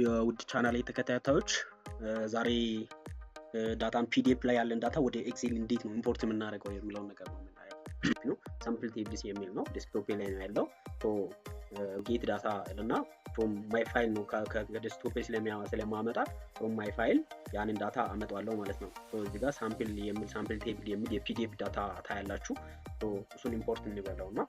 የውድ ቻናል ተከታታዮች ዛሬ ዳታን ፒዲኤፍ ላይ ያለን ዳታ ወደ ኤክሴል እንዴት ነው ኢምፖርት የምናደርገው የሚለው ነገር ነው የምናየው። ሳምፕል ቴብልስ የሚል ነው ዴስክቶፕ ላይ ነው ያለው። ጌት ዳታ እና ፍሮም ማይ ፋይል ነው ከዴስክቶፕ ስለማመጣ ፍሮም ማይ ፋይል ያንን ዳታ አመጣዋለሁ ማለት ነው። እዚህ ጋር ሳምፕል የሚል ሳምፕል ቴብል የሚል የፒዲኤፍ ዳታ ታያላችሁ። እሱን ኢምፖርት እንበለውና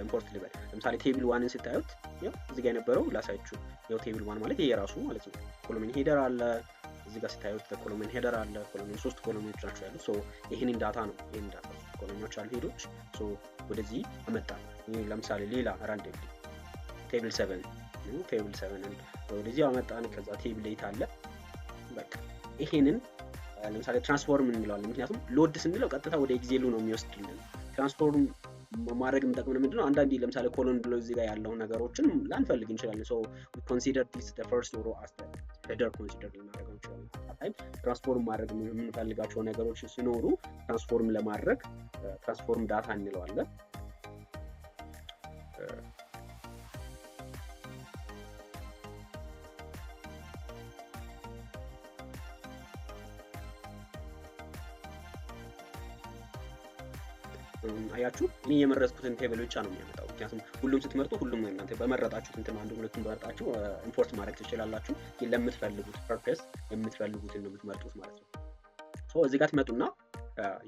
ኢምፖርት ልበል። ለምሳሌ ቴብል 1ን ስታዩት ያው እዚህ ጋር የነበረው ላሳያችሁ። ያው ቴብል 1 ማለት ይሄ የራሱ ማለት ነው። ኮሎመን ሄደር አለ እዚህ ጋር ስታዩት ኮሎመን ሄደር አለ። ኮሎመን 3 ኮሎመኖች ናቸው ያሉት። ሶ ይሄንን ዳታ ነው ይሄን ዳታ ኮሎመኖች አሉ ሄዶች ሶ ወደዚህ አመጣ። ለምሳሌ ሌላ ራንደም ቴብል 7ን ወደዚህ አመጣን። ከዛ ቴብል 8 አለ። በቃ ይሄንን ለምሳሌ ትራንስፎርም እንለዋለን። ምክንያቱም ሎድ ስንለው ቀጥታ ወደ ኤክሴሉ ነው የሚወስድልን። ትራንስፎርም ማድረግ የምጠቅመን ምንድነው? አንዳንዴ ለምሳሌ ኮሎን ብሎ እዚህ ጋር ያለው ነገሮችን ላንፈልግ እንችላለን። ሶ we consider this the first row as the header consider ልናደርገው እንችላለን። አታይ ትራንስፎርም ማድረግ የምንፈልጋቸው ነገሮች ሲኖሩ ትራንስፎርም ለማድረግ ትራንስፎርም ዳታ እንለዋለን። አያችሁ እኔ የመረጥኩትን ቴብል ብቻ ነው የሚያመጣው። ምክንያቱም ሁሉም ስትመርጡ ሁሉም እናንተ በመረጣችሁት እንትን አንዱ ሁለቱም በመረጣችሁ ኢምፖርት ማድረግ ትችላላችሁ። ለምትፈልጉት ፐርፐስ የምትፈልጉትን ነው የምትመርጡት ማለት ነው። ሶ እዚህ ጋር ትመጡና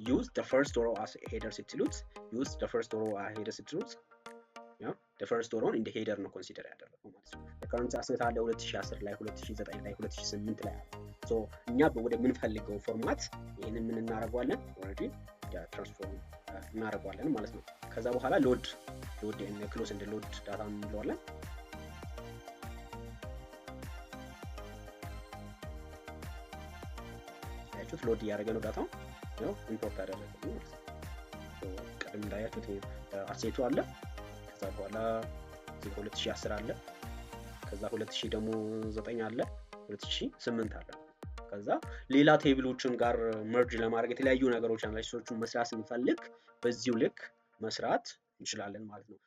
use the first row as header ስትሉት ያ the first row እንደ ሄደር ነው ኮንሲደር ያደረገው ማለት ነው። የከረንት አሴት አለ 2010 ላይ 2009 ላይ 2008 ላይ አለ። ሶ እኛ ወደ ምንፈልገው ፎርማት ይሄንን ምን እናደርጋለን ኦሬዲ ትራንስፎርም እናደርጋለን ማለት ነው። ከዛ በኋላ ሎድ እና ክሎዝ እንደ ሎድ ዳታ እንለዋለን። ያችሁት ሎድ እያደረገ ነው ዳታው ነው ኢምፖርት አደረገ ማለት ነው። ቀደም እንዳያችሁት አሴቱ አለ። ከዛ በኋላ እዚህ 2010 አለ። ከዛ 2000 ደግሞ 9 አለ 2008 አለ። ከዛ ሌላ ቴብሎችን ጋር መርጅ ለማድረግ የተለያዩ ነገሮች አናሊሲሶችን መስራት ስንፈልግ በዚሁ ልክ መስራት እንችላለን ማለት ነው።